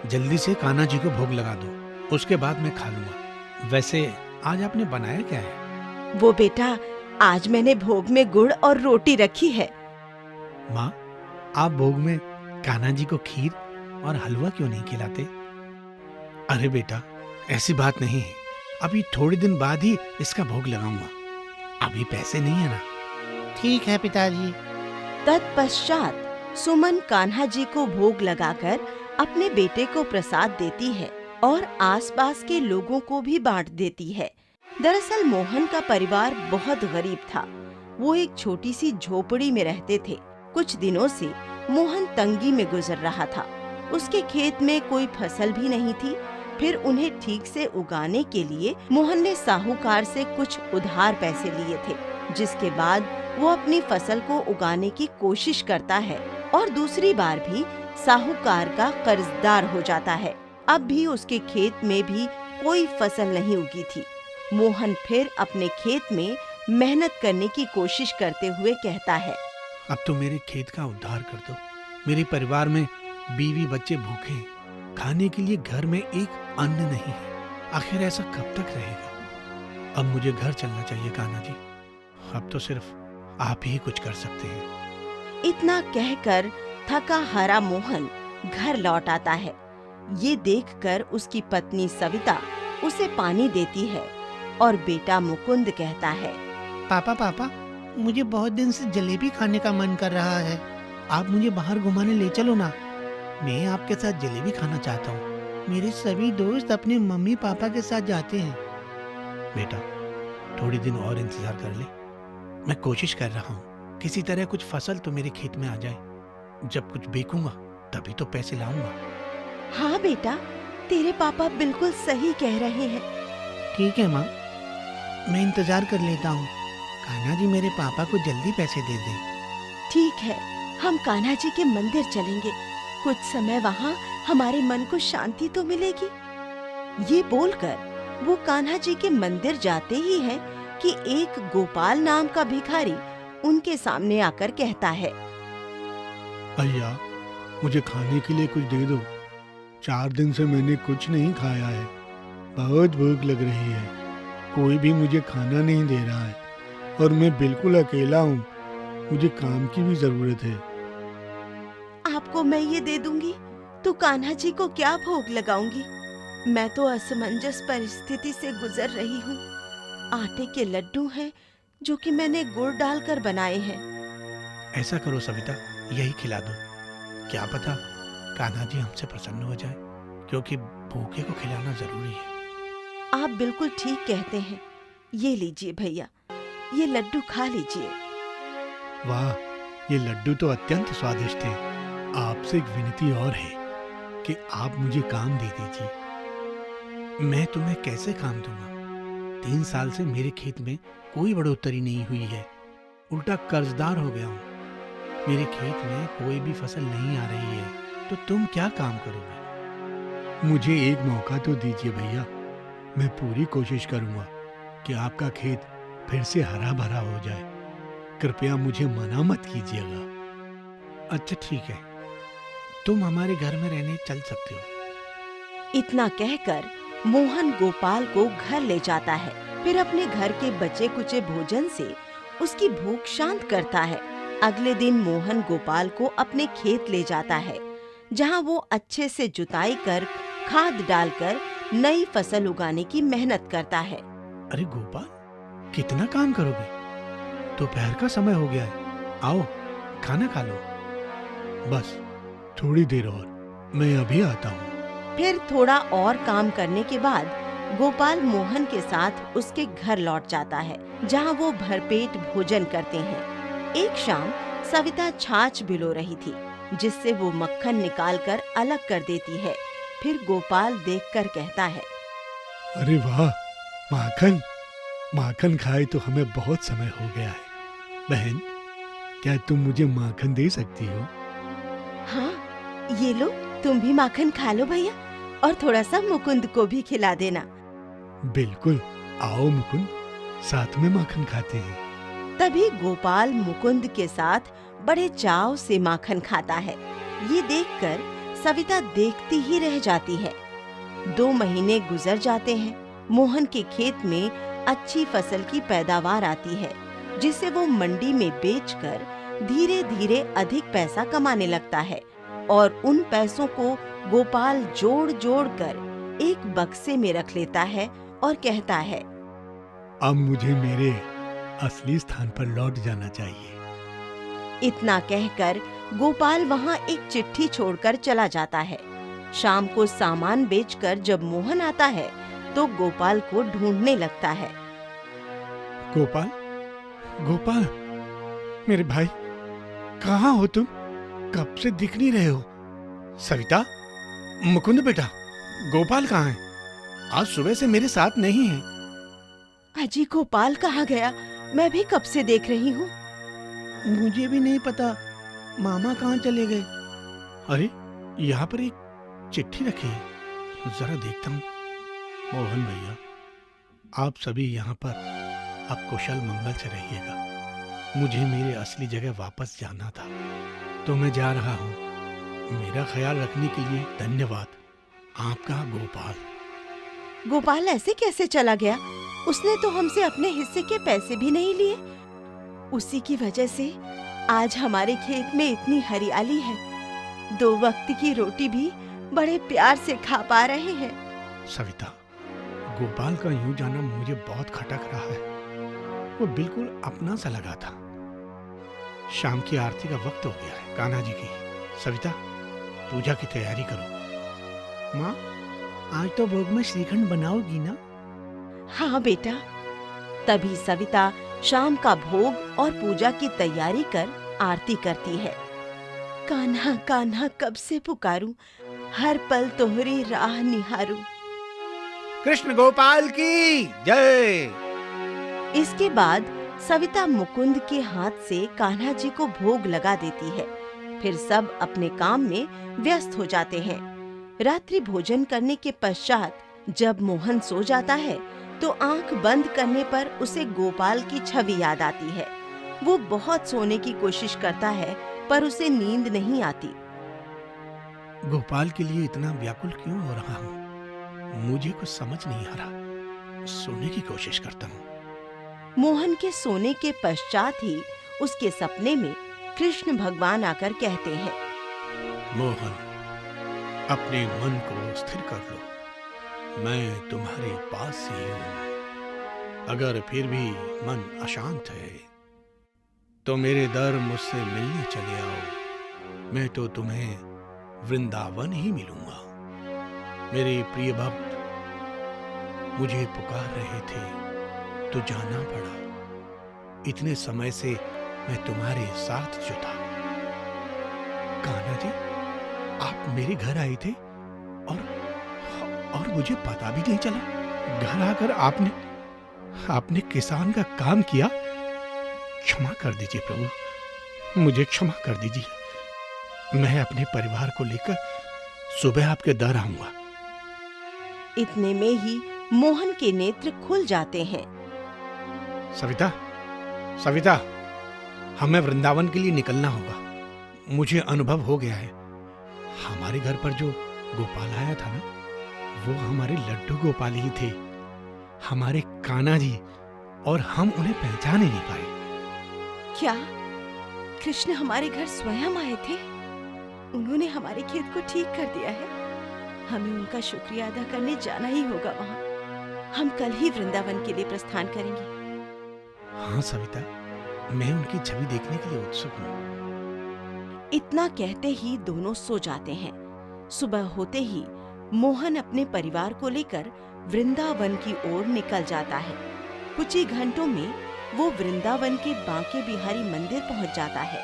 जल्दी से कान्हा जी को भोग लगा दो, उसके बाद मैं खा लूंगा। वैसे आज आपने बनाया क्या है? वो बेटा, आज मैंने भोग में गुड़ और रोटी रखी है। माँ, आप भोग में कान्हा जी को खीर और हलवा क्यों नहीं खिलाते? अरे बेटा, ऐसी बात नहीं है, अभी थोड़े दिन बाद ही इसका भोग लगाऊंगा, अभी पैसे नहीं है ना। ठीक है पिताजी। तत्पश्चात सुमन कान्हा जी को भोग लगाकर अपने बेटे को प्रसाद देती है और आसपास के लोगों को भी बांट देती है। दरअसल मोहन का परिवार बहुत गरीब था। वो एक छोटी सी झोपड़ी में रहते थे। कुछ दिनों से मोहन तंगी में गुजर रहा था। उसके खेत में कोई फसल भी नहीं थी। फिर उन्हें ठीक से उगाने के लिए मोहन ने साहूकार से कुछ उधार पैसे लिए थे, जिसके बाद वो अपनी फसल को उगाने की कोशिश करता है और दूसरी बार भी साहूकार का कर्जदार हो जाता है। अब भी उसके खेत में भी कोई फसल नहीं उगी थी। मोहन फिर अपने खेत में मेहनत करने की कोशिश करते हुए कहता है, अब तो मेरे खेत का उद्धार कर दो। मेरे परिवार में बीवी बच्चे भूखे हैं, खाने के लिए घर में एक अन्न नहीं है। आखिर ऐसा कब तक रहेगा? अब मुझे घर चलना चाहिए कान्हा जी, अब तो सिर्फ आप ही कुछ कर सकते हैं। इतना कहकर थका हारा मोहन घर लौट आता है। ये देखकर उसकी पत्नी सविता उसे पानी देती है और बेटा मुकुंद कहता है, पापा पापा, मुझे बहुत दिन से जलेबी खाने का मन कर रहा है। आप मुझे बाहर घुमाने ले चलो ना। मैं आपके साथ जलेबी खाना चाहता हूँ। मेरे सभी दोस्त अपने मम्मी पापा के साथ जाते हैं। बेटा, थोड़ी दिन और इंतजार कर ले। मैं कोशिश कर रहा हूँ, किसी तरह कुछ फसल तो मेरे खेत में आ जाए। जब कुछ बेचूंगा तभी तो पैसे लाऊंगा। हाँ बेटा, तेरे पापा बिल्कुल सही कह रहे हैं। ठीक है माँ, मैं इंतजार कर लेता हूँ। कान्हा जी मेरे पापा को जल्दी पैसे दे दें। ठीक है, हम कान्हा जी के मंदिर चलेंगे। कुछ समय वहाँ हमारे मन को शांति तो मिलेगी। ये बोलकर वो कान्हा जी के मंदिर जाते ही हैं कि एक गोपाल नाम का भिखारी उनके सामने आकर कहता है, भैया, मुझे खाने के लिए कुछ दे दो। 4 दिन से मैंने कुछ नहीं खाया है, बहुत भूख लग रही है। कोई भी मुझे खाना नहीं दे रहा है और मैं बिल्कुल अकेला हूँ। मुझे काम की भी जरूरत है। आपको मैं ये दे दूंगी तो कान्हा जी को क्या भोग लगाऊंगी? मैं तो असमंजस परिस्थिति से गुजर रही हूँ। आटे के लड्डू हैं जो कि मैंने गुड़ डालकर बनाए हैं। ऐसा करो सविता, यही खिला दो। क्या पता कान्हा जी हमसे प्रसन्न हो जाए, क्योंकि भूखे को खिलाना जरूरी है। आप बिल्कुल ठीक कहते हैं। ये लीजिए भैया, ये लड्डू खा लीजिए। वाह, ये लड्डू तो अत्यंत स्वादिष्ट है। आपसे एक विनती और है कि आप मुझे काम दे दीजिए। मैं तुम्हें कैसे काम दूंगा? 3 साल से मेरे खेत में कोई बढ़ोतरी नहीं हुई है, उल्टा कर्जदार हो गया हूँ। मेरे खेत में कोई भी फसल नहीं आ रही है, तो तुम क्या काम करोगे? मुझे एक मौका तो दीजिए भैया। मैं पूरी कोशिश करूंगा कि आपका खेत फिर से हरा भरा हो जाए। कृपया मुझे मना मत कीजिएगा। अच्छा ठीक है, तुम हमारे घर में रहने चल सकते हो। इतना कहकर मोहन गोपाल को घर ले जाता है। फिर अपने घर के बचे कुचे भोजन से उसकी भूख शांत करता है। अगले दिन मोहन गोपाल को अपने खेत ले जाता है, जहाँ वो अच्छे से जुताई कर खाद डालकर नई फसल उगाने की मेहनत करता है। अरे गोपाल, कितना काम करोगे? दोपहर का समय हो गया है, आओ खाना खा लो। बस थोड़ी देर और, मैं अभी आता हूँ। फिर थोड़ा और काम करने के बाद गोपाल मोहन के साथ उसके घर लौट जाता है, जहाँ वो भरपेट भोजन करते हैं। एक शाम सविता छाछ भिगो रही थी, जिससे वो मक्खन निकालकर अलग कर देती है। फिर गोपाल देखकर कहता है, अरे वाह, माखन माखन खाए तो हमें बहुत समय हो गया है। बहन, क्या तुम मुझे माखन दे सकती हो? हाँ, ये लो, तुम भी माखन खा लो भैया, और थोड़ा सा मुकुंद को भी खिला देना। बिल्कुल, आओ मुकुंद, साथ में माखन खाते हैं। तभी गोपाल मुकुंद के साथ बड़े चाव से माखन खाता है। ये देखकर सविता देखती ही रह जाती है। 2 महीने गुजर जाते हैं। मोहन के खेत में अच्छी फसल की पैदावार आती है, जिसे वो मंडी में बेचकर धीरे धीरे अधिक पैसा कमाने लगता है और उन पैसों को गोपाल जोड़ जोड़ कर एक बक्से में रख लेता है और कहता है, अब मुझे मेरे असली स्थान पर लौट जाना चाहिए। इतना कहकर गोपाल वहाँ एक चिट्ठी छोड़कर चला जाता है। शाम को सामान बेचकर जब मोहन आता है तो गोपाल को ढूंढने लगता है। गोपाल, गोपाल, मेरे भाई, कहाँ हो तुम? कब से दिख नहीं रहे हो? सविता, मुकुंद बेटा, गोपाल कहाँ है? आज सुबह से मेरे साथ नहीं है। अजी, गोपाल कहाँ गया? मैं भी कब से देख रही हूँ। मुझे भी नहीं पता मामा कहाँ चले गए। अरे, यहाँ पर एक चिट्ठी रखी है, जरा देखता हूँ। मोहन भैया, आप सभी यहाँ पर अब कुशल मंगल से रहिएगा। मुझे मेरे असली जगह वापस जाना था, तो मैं जा रहा हूँ। मेरा ख्याल रखने के लिए धन्यवाद। आपका गोपाल। गोपाल ऐसे कैसे चला गया? उसने तो हमसे अपने हिस्से के पैसे भी नहीं लिए। उसी की वजह से आज हमारे खेत में इतनी हरियाली है। 2 वक्त की रोटी भी बड़े प्यार से खा पा रहे हैं। सविता, गोपाल का यूं जाना मुझे बहुत खटक रहा है। वो बिल्कुल अपना सा लगा था। शाम की आरती का वक्त हो गया है कान्हा जी की। सविता, पूजा की तैयारी करो। माँ, आज तो भोग में श्रीखंड बनाओगी ना? हाँ बेटा। तभी सविता शाम का भोग और पूजा की तैयारी कर आरती करती है। कान्हा कान्हा कब से पुकारूं, हर पल तोहरी राह निहारूं। कृष्ण गोपाल की जय। इसके बाद सविता मुकुंद के हाथ से कान्हा जी को भोग लगा देती है। फिर सब अपने काम में व्यस्त हो जाते हैं। रात्रि भोजन करने के पश्चात जब मोहन सो जाता है तो आंख बंद करने पर उसे गोपाल की छवि याद आती है। वो बहुत सोने की कोशिश करता है पर उसे नींद नहीं आती। गोपाल के लिए इतना व्याकुल क्यों हो रहा हूँ? मुझे कुछ समझ नहीं आ रहा। सोने की कोशिश करता हूँ। मोहन के सोने के पश्चात ही उसके सपने में कृष्ण भगवान आकर कहते हैं, मोहन, अपने मन को स्थिर कर लो। मैं तुम्हारे पास ही हूँ। अगर फिर भी मन अशांत है तो मेरे दर मुझसे मिलने चले आओ। मैं तो तुम्हें वृंदावन ही मिलूंगा। मेरे प्रिय भक्त मुझे पुकार रहे थे तो जाना पड़ा। इतने समय से मैं तुम्हारे साथ जो था। कान्हा जी, आप मेरे घर आए थे और मुझे पता भी नहीं चला। घर आकर आपने किसान का काम किया। क्षमा कर दीजिए प्रभु, मुझे क्षमा कर दीजिए। मैं अपने परिवार को लेकर सुबह आपके दर आऊंगा। इतने में ही मोहन के नेत्र खुल जाते हैं। सविता, सविता, हमें वृंदावन के लिए निकलना होगा। मुझे अनुभव हो गया है। हमारे घर पर जो गोपाल आया था ना, वो हमारे लड्डू गोपाल ही थे, हमारे कान्हा जी, और हम उन्हें पहचान ही नहीं पाए। क्या कृष्ण हमारे घर स्वयं आए थे? उन्होंने हमारे खेत को ठीक कर दिया है। हमें उनका शुक्रिया अदा करने जाना ही होगा वहाँ। हम कल ही वृंदावन के लिए प्रस्थान करेंगे। हाँ सविता, मैं उनकी छवि देखने के लिए उत्सुक हूँ। इतना कहते ही दोनों सो जाते हैं। सुबह होते ही मोहन अपने परिवार को लेकर वृंदावन की ओर निकल जाता है। कुछ ही घंटों में वो वृंदावन के बांके बिहारी मंदिर पहुंच जाता है।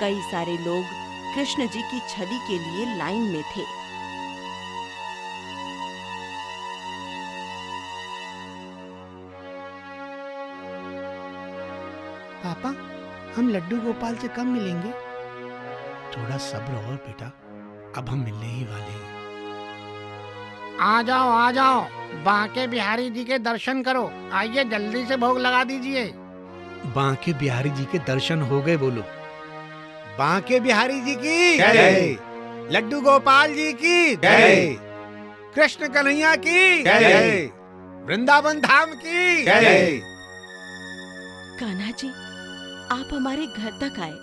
कई सारे लोग कृष्ण जी की छवि के लिए लाइन में थे। पापा, हम लड्डू गोपाल से कब मिलेंगे? थोड़ा सब्र और बेटा, अब हम मिलने ही वाले हैं। आ जाओ, बांके बिहारी जी के दर्शन करो। आइए, जल्दी से भोग लगा दीजिए। बांके बिहारी जी के दर्शन हो गए बोलो। बांके बिहारी जी की जय। लड्डू गोपाल जी की जय, कृष्ण कन्हैया की जय, वृंदावन धाम की जय। कान्हा जी, आप हमारे घर तक आए,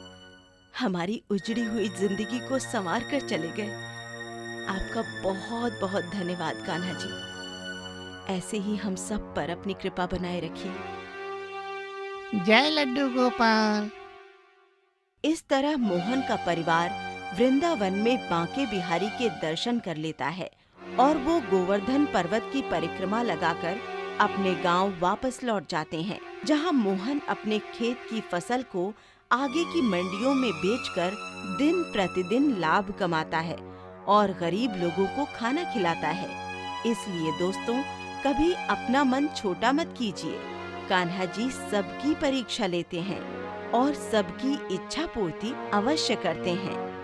हमारी उजड़ी हुई जिंदगी को संवार कर चले गए। आपका बहुत बहुत धन्यवाद कान्हा जी। ऐसे ही हम सब पर अपनी कृपा बनाए रखिए। जय लड्डू गोपाल। इस तरह मोहन का परिवार वृंदावन में बांके बिहारी के दर्शन कर लेता है और वो गोवर्धन पर्वत की परिक्रमा लगाकर अपने गांव वापस लौट जाते हैं, जहां मोहन अपने खेत की फसल को आगे की मंडियों में बेचकर दिन प्रतिदिन लाभ कमाता है और गरीब लोगों को खाना खिलाता है। इसलिए दोस्तों, कभी अपना मन छोटा मत कीजिए। कान्हा जी सबकी परीक्षा लेते हैं और सबकी इच्छा पूर्ति अवश्य करते हैं।